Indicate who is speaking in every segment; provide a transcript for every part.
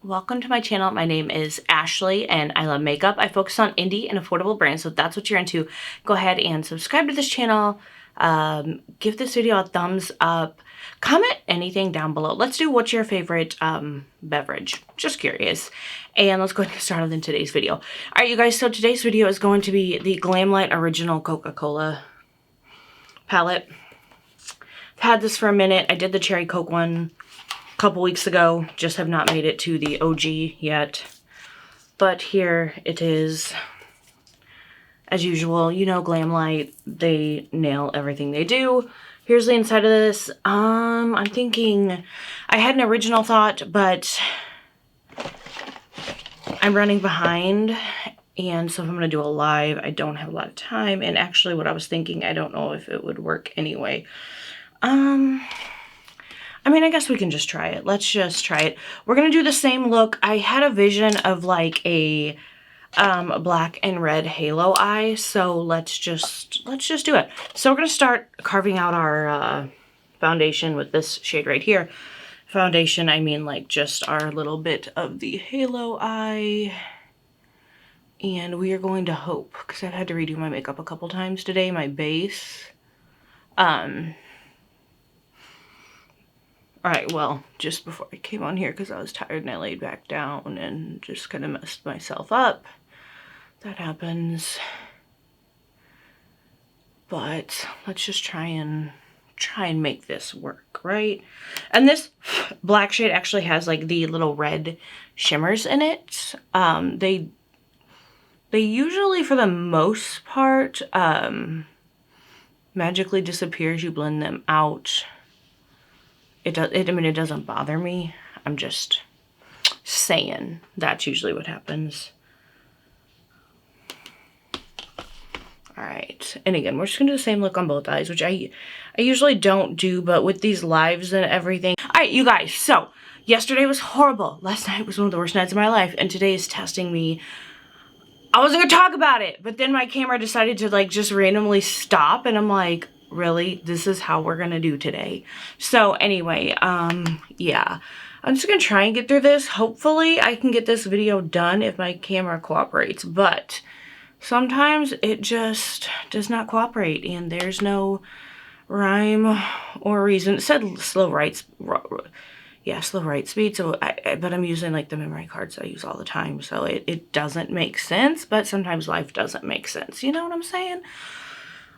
Speaker 1: Welcome to my channel. My name is Ashley and I love makeup. I focus on indie and affordable brands, so if that's what you're into, go ahead and subscribe to this channel. Give this video a thumbs up. Comment anything down below. Let's do what's your favorite beverage. Just curious. And let's go ahead and get started in today's video. All right, you guys, so today's video is going to be the Glamlite Original Coca-Cola palette. I've had this for a minute. I did the Cherry Coke one couple weeks ago, just have not made it to the OG yet, but here it is. As usual, you know, Glamlite, they nail everything they do. Here's the inside of this. I'm thinking, I had an original thought, but I'm running behind, and so if I'm gonna do a live, I don't have a lot of time, and actually what I was thinking, I don't know if it would work anyway. I mean, I guess we can just try it. Let's just try it. We're going to do the same look. I had a vision of like a black and red halo eye. So let's just do it. So we're going to start carving out our foundation with this shade right here. Foundation, I mean like just our little bit of the halo eye. And we are going to hope, because I've had to redo my makeup a couple times today, my base. Alright, well, just before I came on here, because I was tired and I laid back down and just kind of messed myself up. That happens. But let's just try and make this work, right? And this black shade actually has like the little red shimmers in it. They usually, for the most part, magically disappear as you blend them out. I mean, it doesn't bother me. I'm just saying that's usually what happens. All right. And again, we're just going to do the same look on both eyes, which I usually don't do, but with these lives and everything. All right, you guys. So yesterday was horrible. Last night was one of the worst nights of my life. And today is testing me. I wasn't going to talk about it, but then my camera decided to like just randomly stop. And I'm like, really, this is how we're gonna do today. So anyway, yeah, I'm just gonna try and get through this. Hopefully I can get this video done if my camera cooperates, but sometimes it just does not cooperate and there's no rhyme or reason. It said slow write speed, so but I'm using like the memory cards I use all the time, so it doesn't make sense, but sometimes life doesn't make sense, you know what I'm saying?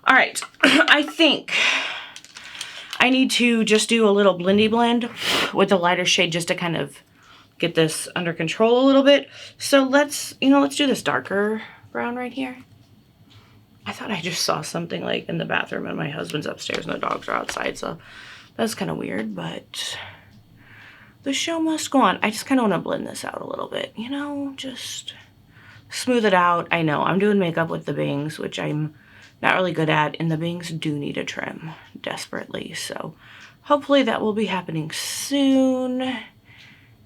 Speaker 1: All right, I think I need to just do a little blendy blend with the lighter shade just to kind of get this under control a little bit. So let's do this darker brown right here. I thought I just saw something like in the bathroom and my husband's upstairs and the dogs are outside, so that's kind of weird, but the show must go on. I just kind of want to blend this out a little bit, you know, just smooth it out. I know I'm doing makeup with the bangs, which I'm not really good at, and the bangs do need a trim desperately, so hopefully that will be happening soon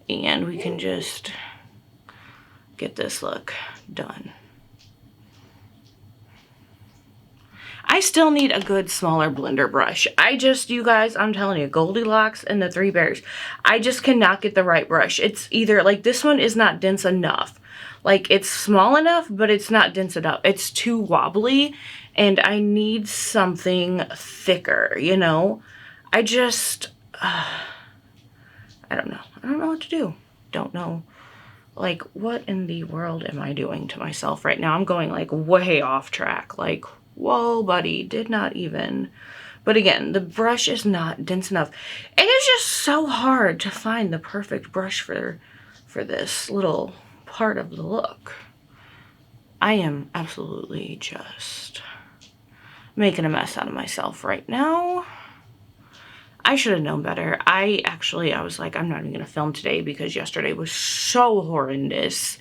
Speaker 1: and we can just get this look done. I still need a good smaller blender brush. You guys, I'm telling you, Goldilocks and the Three Bears, I just cannot get the right brush. It's either like this one is not dense enough, like it's small enough but it's not dense enough, it's too wobbly, and I need something thicker, you know? I just, I don't know. I don't know what to do. Don't know. Like, what in the world am I doing to myself right now? I'm going like way off track. Like, whoa, buddy, did not even. But again, the brush is not dense enough. It is just so hard to find the perfect brush for this little part of the look. I am absolutely just making a mess out of myself right now. I should have known better. I was like, I'm not even gonna film today because yesterday was so horrendous.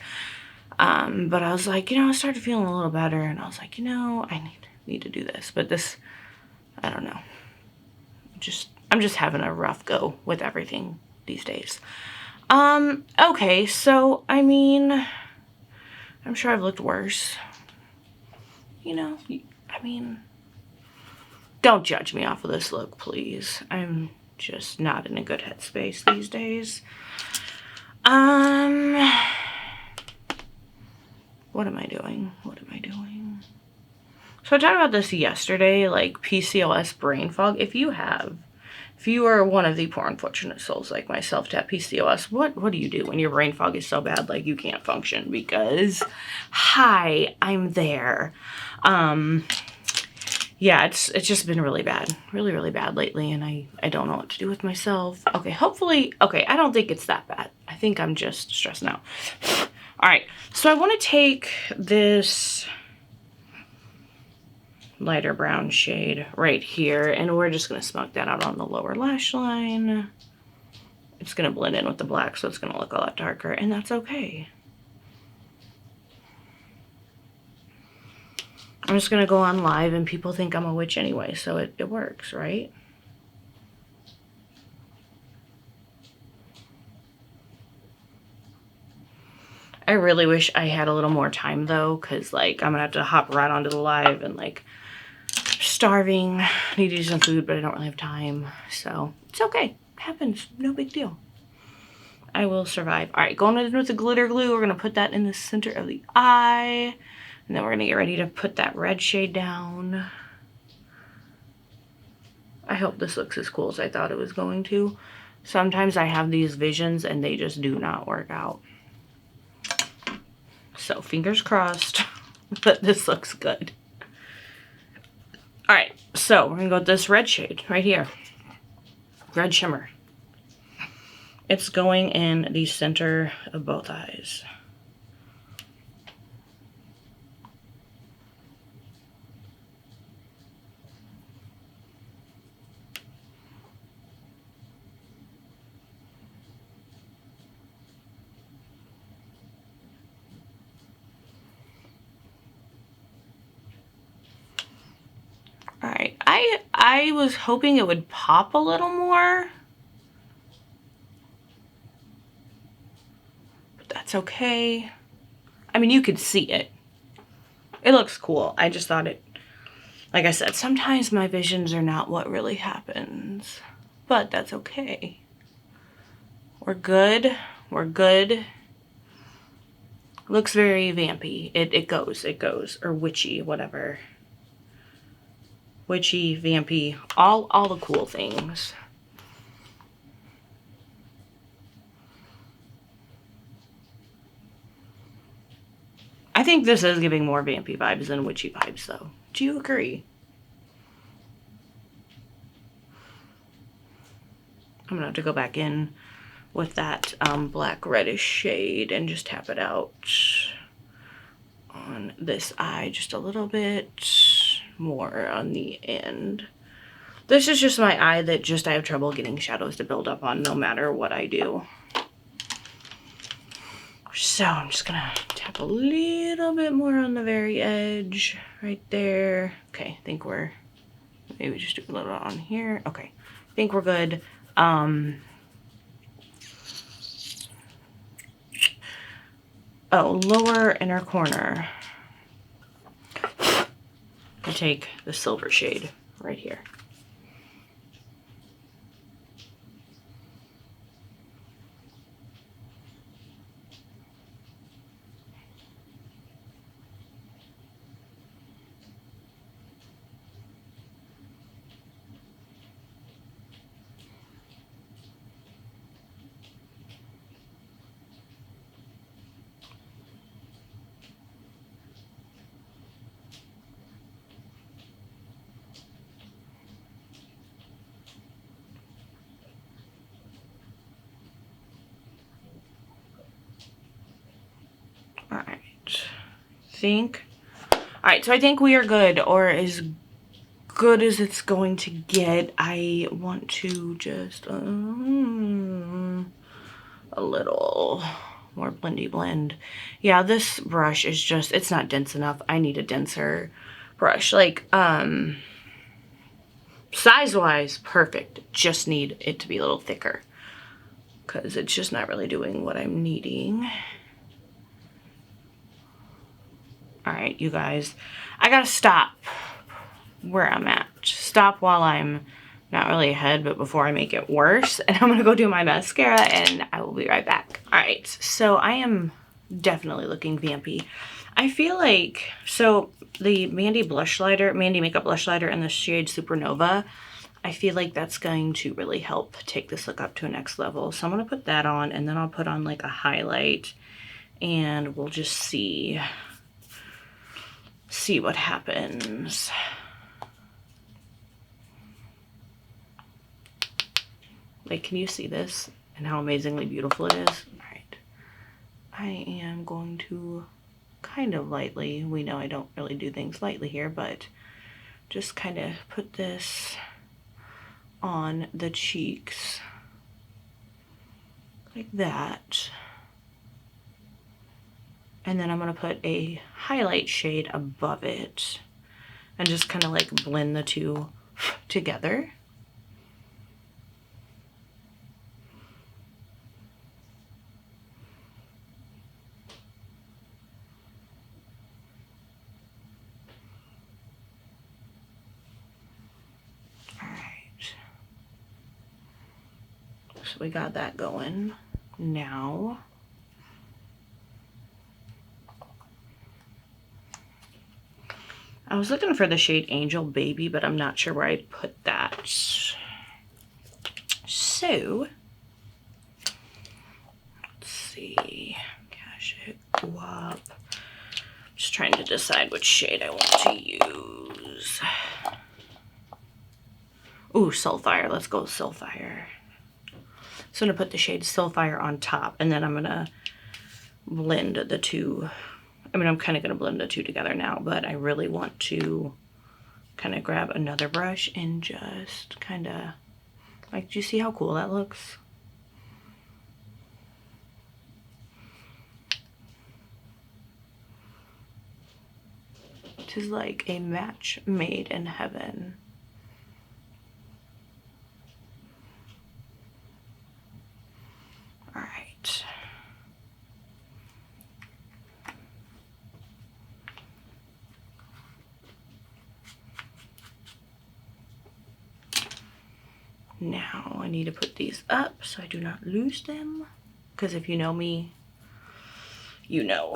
Speaker 1: But I was like, you know, I started feeling a little better and I was like, you know, I need to do this. But this, I don't know. I'm just having a rough go with everything these days. Okay, so I mean, I'm sure I've looked worse. You know, I mean, don't judge me off of this look, please. I'm just not in a good headspace these days. What am I doing? What am I doing? So I talked about this yesterday, like PCOS brain fog. If you are one of the poor unfortunate souls like myself to have PCOS, what do you do when your brain fog is so bad like you can't function? Because, hi, I'm there. Yeah, it's just been really bad. Really bad lately, and I don't know what to do with myself. Okay, hopefully, okay, I don't think it's that bad. I think I'm just stressed out. All right, so I want to take this lighter brown shade right here, and we're just going to smoke that out on the lower lash line. It's going to blend in with the black, so it's going to look a lot darker, and that's okay. I'm just going to go on live, and people think I'm a witch anyway, so it works, right? I really wish I had a little more time, though, because, like, I'm going to have to hop right onto the live, and, like, starving, need to do some food, but I don't really have time, so it's okay. It happens. No big deal. I will survive. All right, going in with the glitter glue. We're going to put that in the center of the eye, and then we're going to get ready to put that red shade down. I hope this looks as cool as I thought it was going to. Sometimes I have these visions, and they just do not work out. So fingers crossed that this looks good. All right, so we're gonna go with this red shade right here. Red shimmer. It's going in the center of both eyes. All right, I was hoping it would pop a little more, but that's okay. I mean, you could see it. It looks cool. I just thought it, like I said, sometimes my visions are not what really happens, but that's okay. We're good. We're good. Looks very vampy. It goes, or witchy, whatever. Witchy, vampy, all the cool things. I think this is giving more vampy vibes than witchy vibes, though. Do you agree? I'm gonna have to go back in with that black reddish shade and just tap it out on this eye just a little bit more on the end. This is just my eye that just I have trouble getting shadows to build up on no matter what I do. So I'm just gonna tap a little bit more on the very edge right there. Okay, I think we're, maybe just do a little on here. Okay, I think we're good. Oh, lower inner corner. I take the silver shade right here. Alright, so I think we are good, or as good as it's going to get. I want to just a little more blendy blend. Yeah, this brush is just, it's not dense enough. I need a denser brush. Like, size-wise, perfect. Just need it to be a little thicker, because it's just not really doing what I'm needing. All right, you guys, I gotta stop where I'm at. Stop while I'm not really ahead, but before I make it worse. And I'm gonna go do my mascara, and I will be right back. Alright, so I am definitely looking vampy. I feel like, so the Mandy Makeup Blush Lighter in the shade Supernova, I feel like that's going to really help take this look up to a next level. So I'm going to put that on, and then I'll put on like a highlight, and we'll just see what happens. Like, can you see this and how amazingly beautiful it is? All right. I am going to kind of lightly, we know I don't really do things lightly here, but just kind of put this on the cheeks like that. And then I'm going to put a highlight shade above it and just kind of like blend the two together. So we got that going. Now, I was looking for the shade Angel Baby, but I'm not sure where I put that. So, let's see. Cash it, go up. Just trying to decide which shade I want to use. Ooh, Soulfire. Let's go with Soulfire. So I'm going to put the shade Soulfire on top, and then I'm going to blend the two. I mean, I'm kind of going to blend the two together now, but I really want to kind of grab another brush and just kind of, like, do you see how cool that looks? It is like a match made in heaven. Now I need to put these up so I do not lose them, because if you know me, you know.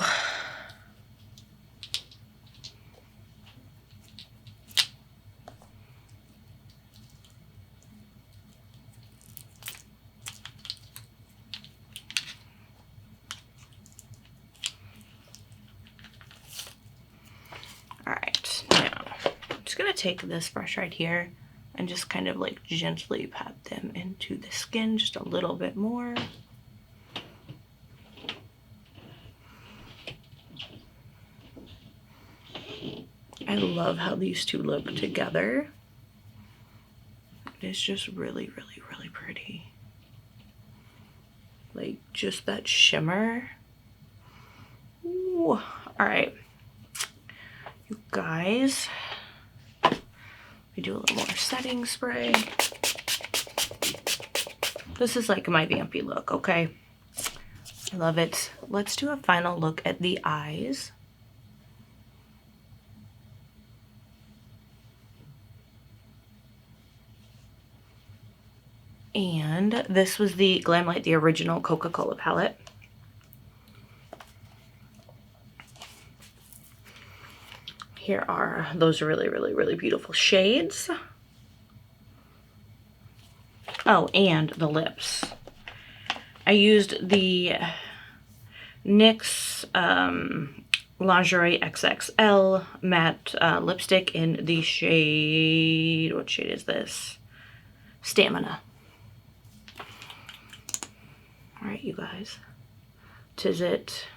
Speaker 1: All right, now I'm just gonna take this brush right here and just kind of like gently pat them into the skin just a little bit more. I love how these two look together. It is just really, really, really pretty. Like, just that shimmer. Ooh. All right, you guys. We do a little more setting spray. This is like my vampy look, okay? I love it. Let's do a final look at the eyes. And this was the Glamlite, the original Coca-Cola palette. Here are those really, really, really beautiful shades. Oh, and the lips. I used the NYX Lingerie XXL matte lipstick in the shade, what shade is this? Stamina. All right, you guys. Tis it.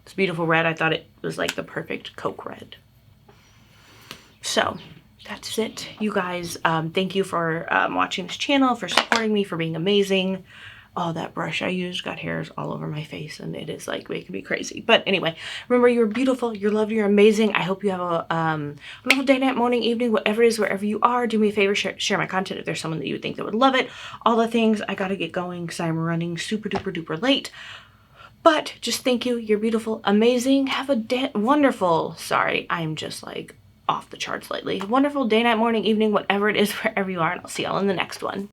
Speaker 1: It's beautiful red. I thought it was like the perfect Coke red. So that's it, you guys. Thank you for watching this channel, for supporting me, for being amazing. Oh, that brush I used got hairs all over my face, and it is like making me crazy. But anyway, remember, you're beautiful, you're loved, you're amazing. I hope you have a wonderful day, night, morning, evening, whatever it is, wherever you are. Do me a favor, share my content if there's someone that you would think that would love it. All the things. I gotta get going because I'm running super duper duper late. But just thank you. You're beautiful, amazing. Have a wonderful, sorry, I'm just like off the charts lately. Wonderful day, night, morning, evening, whatever it is, wherever you are, and I'll see y'all in the next one.